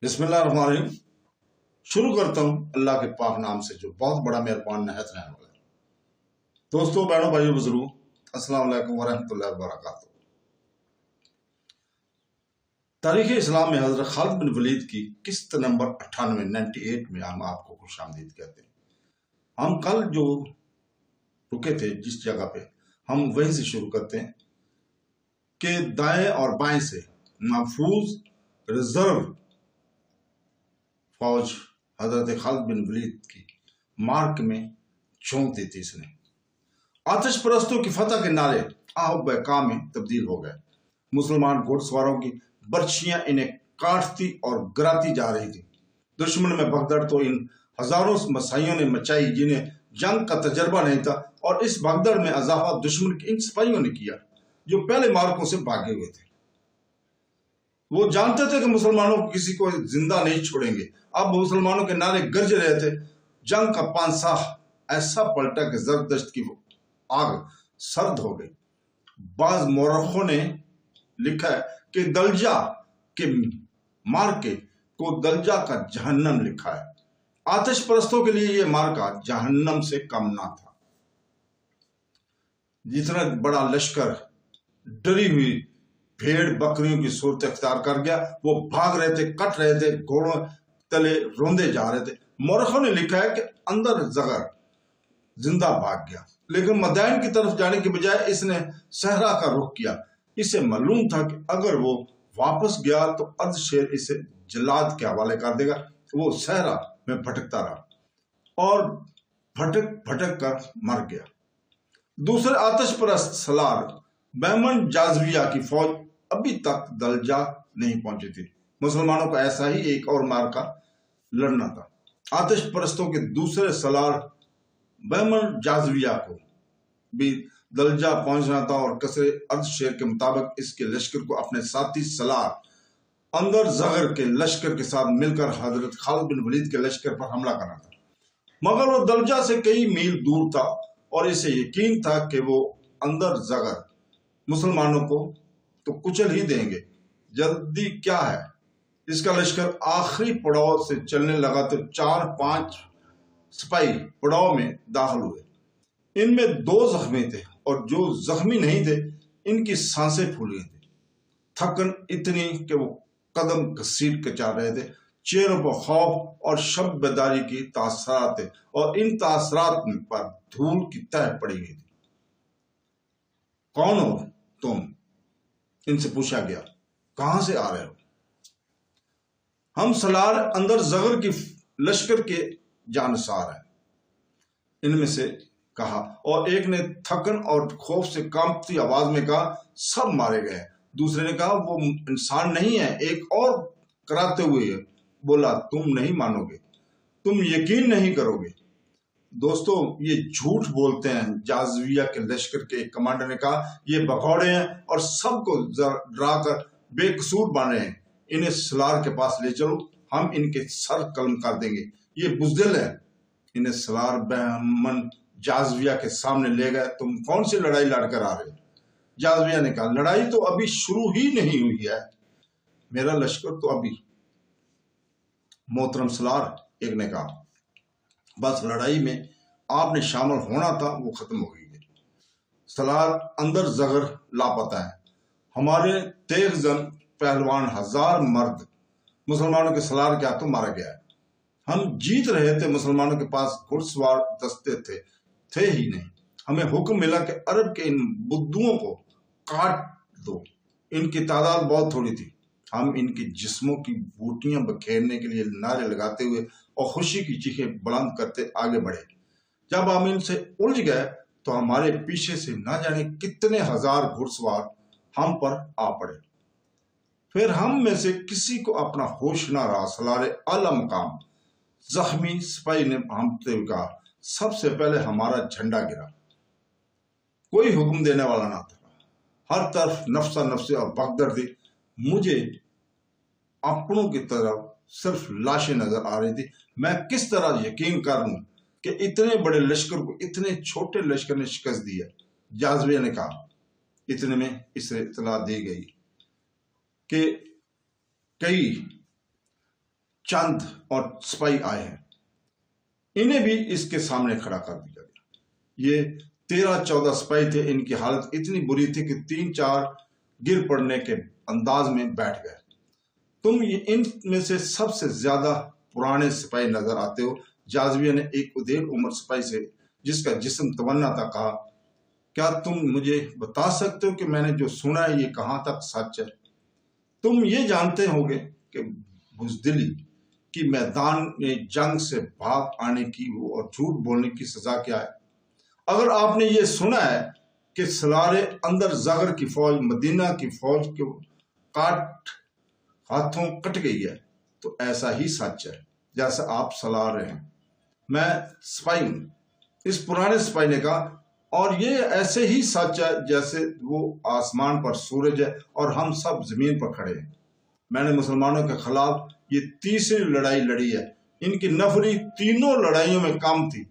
बिस्मिल्लाहिर्रहमानिर्रहीम। शुरू करता हूँ अल्लाह के पाक नाम से जो बहुत बड़ा मेहरबान नहायत रहने वाला है। दोस्तों, बहनों, भाइयों, बुजुर्गों, अस्सलाम वालेकुम वरहमतुल्लाहि वबरकातुहू। तारीख इस्लाम में हजरत खालिद बिन वलीद की किस्त नंबर 98 में हम आपको खुशामदीद कहते हैं। हम कल जो रुके थे जिस जगह पे, हम वहीं से शुरू करते हैं कि दाएं और बाएं से महफूज रिजर्व फौज हजरत खालिद बिन वलीद की मार्क में झोंक दी थी। इसने आतिश परस्तों की फतह के नारे आह बका में तब्दील हो गए। मुसलमान घुड़सवारों की बर्छियां इन्हें काटती और गिराती जा रही थी। दुश्मन में भगदड़ तो इन हजारों मसाइयों ने मचाई जिन्हें जंग का तजर्बा नहीं था, और इस भगदड़ में इजाफा दुश्मन के इन सिपाहियों ने किया जो पहले मार्कों से भागे हुए थे। वो जानते थे कि मुसलमानों को किसी को जिंदा नहीं छोड़ेंगे। अब मुसलमानों के नारे गरज रहे थे। जंग का पांसा ऐसा पलटा कि जरदश्त की आग सर्द हो गई। बाज मौरखों ने लिखा है कि दलजा के मार्के को दलजा का जहन्नम लिखा है। आतिश परस्तों के लिए यह मार्का जहन्नम से कम ना था। जितना बड़ा लश्कर डरी हुई भेड़ बकरियों की सूरत अख्तियार कर गया। वो भाग रहे थे, कट रहे थे, घोड़ों तले रोंदे जा रहे थे। मौरखों ने लिखा है कि अंदर जगर जिंदा भाग गया, लेकिन मदाइन की तरफ जाने के बजाय इसने सहरा का रुख किया। इसे मालूम था कि अगर वो वापस गया तो अर्धशेर इसे जल्लाद के हवाले कर देगा। वो सहरा में भटकता रहा और भटक भटक कर मर गया। दूसरे आतिश परस्त सलार बैमन जाजविया की फौज अभी तक दलजा नहीं पहुंची थी। मुसलमानों को ऐसा ही एक और मार्का लड़ना था। आतिश परस्तों के दूसरे सलार बैमन जाजविया को भी दलजा पहुंचना था, और कसरे अर्धशेर के मुताबिक इसके लश्कर को अपने साथी सलार अंदर जगर के लश्कर के साथ मिलकर हजरत खालिद बिन वलीद के लश्कर पर हमला करना था। मगर वो दलजा से कई मील दूर था और इसे यकीन था कि वो अंदर जगर मुसलमानों को तो कुचल ही देंगे। जल्दी क्या है। इसका लश्कर आखिरी पड़ाव से चलने लगा तो 4-5 सिपाही पड़ाव में दाखिल हुए। इनमें 2 जख्मी थे और जो जख्मी नहीं थे इनकी सांसें फूल गई थी। थकन इतनी कि वो कदम घसीट के चाह रहे थे। चेहरों पर खौफ और शब बेदारी की तासरात थे, और इन तासरात पर धूल की तह पड़ी गई थी। कौन हो तुम? इनसे पूछा गया। कहां से आ रहे हो? हम सलार अंदर जगर की लश्कर के जानसार हैं, इनमें से कहा, और एक ने थकन और खौफ से कांपती आवाज में कहा, सब मारे गए। दूसरे ने कहा, वो इंसान नहीं है। एक और कराते हुए बोला, तुम नहीं मानोगे, तुम यकीन नहीं करोगे। दोस्तों, ये झूठ बोलते हैं। जाजविया के लश्कर के एक कमांडर ने कहा, ये भगौड़े हैं और सबको डरा कर बेकसूर बन रहे हैं। इन्हें सलार के पास ले चलो, हम इनके सर कलम कर देंगे। ये बुज़दिल है। इन्हें सलार बैमन जाजविया के सामने ले गए। तुम कौन सी लड़ाई लड़कर आ रहे हो? जाजविया ने कहा, लड़ाई तो अभी शुरू ही नहीं हुई है, मेरा लश्कर तो अभी। मोहतरम सलार, एक ने कहा, बस लड़ाई में आपने शामिल होना था, वो खत्म हो गई है। सलार अंदर जगर लापता है। हमारे तेग जन पहलवान 1000 मर्द मुसलमानों के सलार के हाथों मारा गया है। हम जीत रहे थे। मुसलमानों के पास घुड़सवार दस्ते थे ही नहीं। हमें हुक्म मिला कि अरब के इन बुद्दुओं को काट दो। इनकी तादाद बहुत थोड़ी थी। हम इनके जिस्मों की बूटियां बखेरने के लिए नारे लगाते हुए और खुशी की चीखें बुलंद करते आगे बढ़े। जब हम इनसे उलझ गए तो हमारे पीछे से न जाने कितने हजार घुड़सवार हम पर आ पड़े। फिर हम में से किसी को अपना होश न रहा। सलारे आला मकाम जख्मी सिपाही ने हमते हुए कहा, सबसे पहले हमारा झंडा गिरा। कोई हुक्म देने वाला ना था। हर तरफ नफ्सा नफ्से और भगदड़ थी। मुझे अपनों की तरफ सिर्फ लाशें नजर आ रही थी। मैं किस तरह यकीन कर लूं कि इतने बड़े लश्कर को इतने छोटे लश्कर ने शिकस्त दी है? जाजविया ने कहा। इतने में इसे इतला दी गई कि कई चंद और सिपाही आए हैं, इन्हें भी इसके सामने खड़ा कर दिया गया। ये 13-14 सिपाही थे, इनकी हालत इतनी बुरी थी कि 3-4 गिर पड़ने के अंदाज में बैठ गए। तुम इनमें से सबसे ज्यादा पुराने सिपाही नजर आते हो। जाज़बिया ने एक उदेड़ उम्र सिपाही से, जिसका जिस्म तवन्ना था, कहा, क्या तुम मुझे बता सकते हो कि मैंने जो सुना है ये कहाँ तक सच है? तुम ये जानते होगे कि बुज़दिली की मैदान में जंग से भाग आने की और झूठ बोलने की सजा क्या है? अगर आपने ये सुना है कि सलारे अंदर ज़गर की फौज मदीना की फौज के हाथों कट गई है, तो ऐसा ही सच है जैसा आप सलाह रहे हैं। मैं सिपाही हूं, इस पुराने सिपाही ने कहा, और ये ऐसे ही सच है जैसे वो आसमान पर सूरज है और हम सब जमीन पर खड़े हैं। मैंने मुसलमानों के खिलाफ ये तीसरी लड़ाई लड़ी है। इनकी नफरी तीनों लड़ाइयों में कम थी,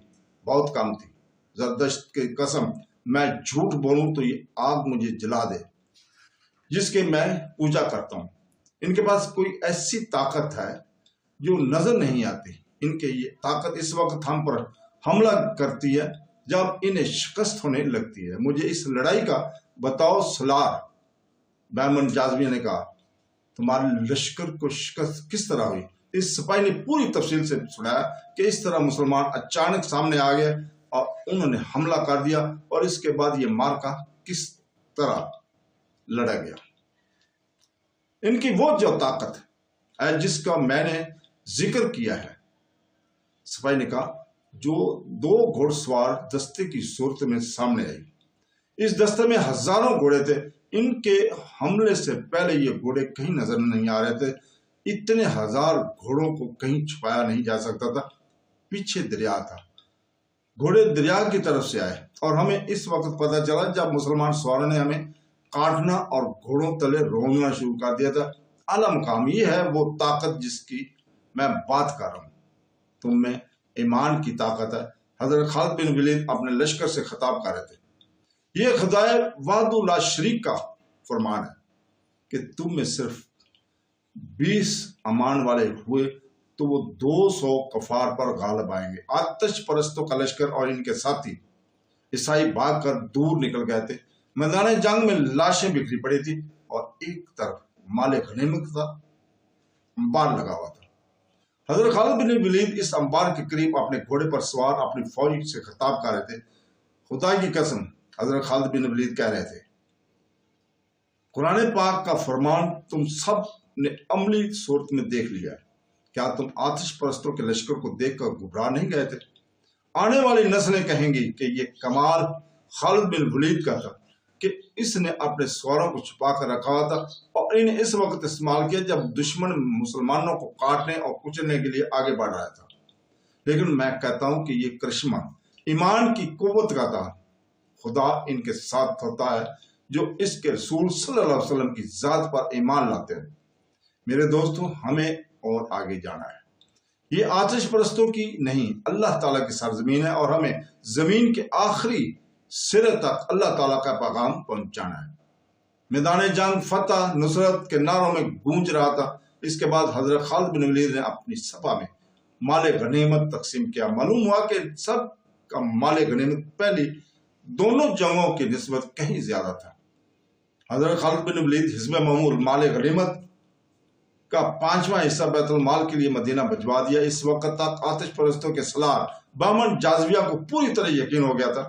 बहुत कम थी। जरदश्त की कसम, मैं झूठ बोलूं तो ये आग मुझे जला दे जिसके मैं पूजा करता हूं। इनके पास कोई ऐसी ताकत है जो नजर नहीं आती। इनके ये ताकत इस वक्त हम पर हमला करती है जब इन्हें शिकस्त होने लगती है। मुझे इस लड़ाई का बताओ सलार। बैमन जाज़बिया ने कहा, तुम्हारे लश्कर को शिकस्त किस तरह हुई? इस सिपाही ने पूरी तफसील से सुनाया कि इस तरह मुसलमान अचानक सामने आ गए और उन्होंने हमला कर दिया, और इसके बाद ये मार्का किस तरह लड़ा गया। इनकी वो जो ताकत है जिसका मैंने जिक्र किया है, सिपाही ने कहा, जो 2 घुड़सवार दस्ते की सूरत में सामने आई। इस दस्ते में हजारों घोड़े थे। इनके हमले से पहले ये घोड़े कहीं नजर नहीं आ रहे थे। इतने हजार घोड़ों को कहीं छुपाया नहीं जा सकता था। पीछे दरिया था, घोड़े दरिया की तरफ से आए, और हमें इस वक्त पता चला जब मुसलमान सवारों ने हमें काटना और घोड़ों तले रोंदना शुरू कर दिया था। आला मुकाम ये है वो ताकत जिसकी मैं बात कर रहा हूँ। तुम में ईमान की ताकत है। हजरत खालिद बिन वलीद अपने लश्कर से खिताब कर रहे थे, ये खुदाए वाहदु ला शरीक का फरमान है कि तुम में सिर्फ 20 अमान वाले हुए तो वो 200 कफार पर गालिब आएंगे। आतिश परस्तों का लश्कर और इनके साथी ईसाई भाग कर दूर निकल गए थे। मैदान जंग में लाशें बिखरी पड़ी थी और एक तरफ माले गनीमत का अंबार लगा हुआ था। हजरत खालिद बिन वलीद इस अंबार के करीब अपने घोड़े पर सवार अपनी फौज से खिताब कर रहे थे। खुदा की कसम, हजरत खालिद बिन वलीद कह रहे थे, कुरान पाक का फरमान तुम सब ने अमली सूरत में देख लिया। क्या तुम आतिश परस्तों के लश्कर को देखकर घबरा नहीं गए थे? आने वाली नस्लें कहेंगी कि ये कमाल खालिद बिन वलीद का था कि इसने अपने सवारों को छुपा कर रखा हुआ था और इन्हें इस वक्त इस्तेमाल किया जब दुश्मन मुसलमानों को काटने और कुचलने के लिए आगे बढ़ रहा था। लेकिन मैं कहता हूं कि ये करिश्मा ईमान की कुव्वत का था। खुदा इनके साथ होता है जो इसके रसूल सल्लल्लाहु अलैहि वसल्लम की जात पर ईमान लाते हैं। मेरे दोस्तों, हमें और आगे जाना है। ये आतिश परस्तों की नहीं, अल्लाह ताला की सरजमीन है और हमें जमीन के आखिरी सिरे तक अल्लाह ताला का पैगाम पहुंचाना है। मैदान जंग फतह नुसरत के नारों में गूंज रहा था। इसके बाद हजरत खालिद बिन वलीद ने अपनी सभा में माले गनीमत तकसीम किया। मालूम हुआ कि सब का माले गनीमत पहली दोनों जंगों की निस्बत कहीं ज्यादा था। हजरत खालिद बिन वलीद हिज़्ब मामूल माले गनीमत का 5वां हिस्सा बैतुल माल के लिए मदीना भिजवा दिया। इस वक्त तक आतिश परस्तों के सलार बैमन जाज़बिया को पूरी तरह यकीन हो गया था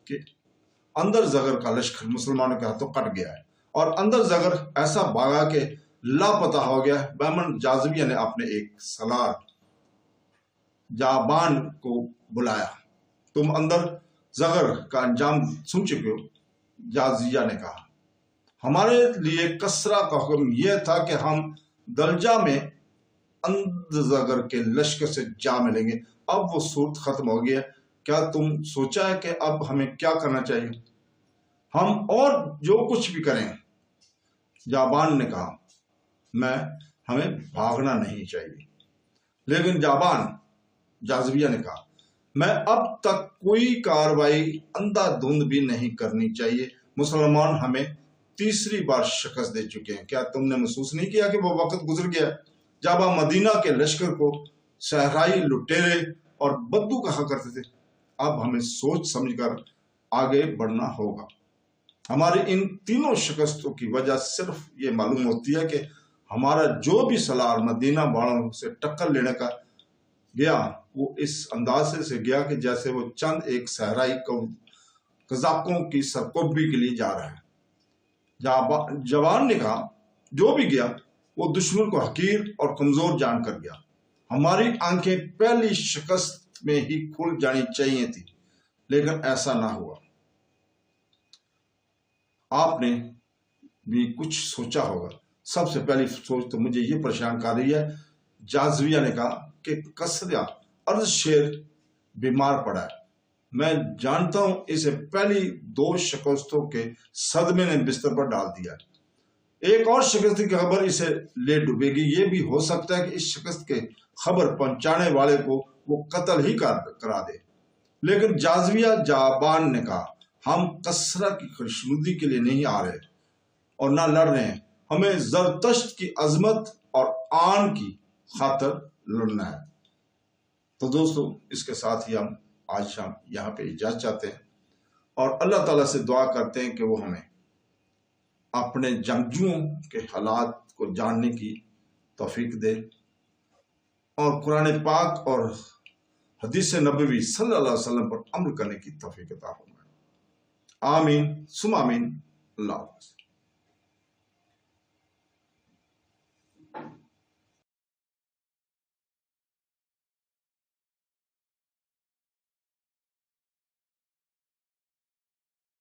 कि अंदर जगर का लश्कर मुसलमानों के हाथों कट गया है और अंदर जगर ऐसा भागा कि लापता हो गया। बैमन जाज़बिया ने अपने एक सलार जाबान को बुलाया। तुम अंदर जगर का अंजाम सुन चुके हो? जाज़बिया ने कहा, हमारे लिए कसरा का हुक्म यह था कि हम दलजा में अंदर के लश्कर से जा मिलेंगे। अब वो सूरत खत्म हो गया। क्या तुम सोचा है कि अब हमें क्या करना चाहिए? हम और जो कुछ भी करें। जाबान ने कहा, हमें भागना नहीं चाहिए। लेकिन जाज़बिया ने कहा, मैं अब तक कोई कार्रवाई अंधाधुंध भी नहीं करनी चाहिए। मुसलमान हमें तीसरी बार शिकस्त दे चुके हैं। क्या तुमने महसूस नहीं किया कि वो वक्त गुजर गया? جب آپ مدینہ کے لشکر کو صحرائی لٹیرے اور بدبو کہا کرتے تھے۔ اب ہمیں سوچ سمجھ کر آگے بڑھنا ہوگا۔ ہماری ان تینوں شکستوں کی وجہ صرف یہ معلوم ہوتی ہے کہ ہمارا جو بھی سالار مدینہ والوں سے ٹکر لینے کا گیا وہ اس اندازے سے گیا کہ جیسے وہ چند ایک صحرائی قزاقوں کی سرکوبی کے لیے جا رہا ہے۔ جوان نے کہا جو بھی گیا وہ دشمن کو حقیر اور کمزور جان کر گیا۔ ہماری آنکھیں پہلی شکست میں ہی کھل جانی چاہیے تھی، لیکن ایسا نہ ہوا۔ آپ نے بھی کچھ سوچا ہوگا۔ سب سے پہلی سوچ تو مجھے یہ پریشان کر رہی ہے، جازویہ نے کہا کہ کسرا ارض شیر بیمار پڑا ہے۔ میں جانتا ہوں اسے پہلی 2 شکستوں کے صدمے نے بستر پر ڈال دیا ہے۔ ایک اور شکست کی خبر اسے لے ڈوبے گی۔ یہ بھی ہو سکتا ہے کہ اس شکست کے خبر پہنچانے والے کو وہ قتل ہی کرا دے۔ لیکن جازویہ جابان نے کہا ہم کسرا کی خوشنودی کے لیے نہیں آ رہے اور نہ لڑ رہے ہیں، ہمیں زرتشت کی عظمت اور آن کی خاطر لڑنا ہے۔ تو دوستو، اس کے ساتھ ہی ہم آج شام یہاں پہ اجازت چاہتے ہیں اور اللہ تعالیٰ سے دعا کرتے ہیں کہ وہ ہمیں اپنے جنگجوؤں کے حالات کو جاننے کی توفیق دے اور قرآن پاک اور حدیث نبوی صلی اللہ علیہ وسلم پر عمل کرنے کی توفیق عطا فرمائے۔ آمین ثم آمین۔ اللہ حافظ۔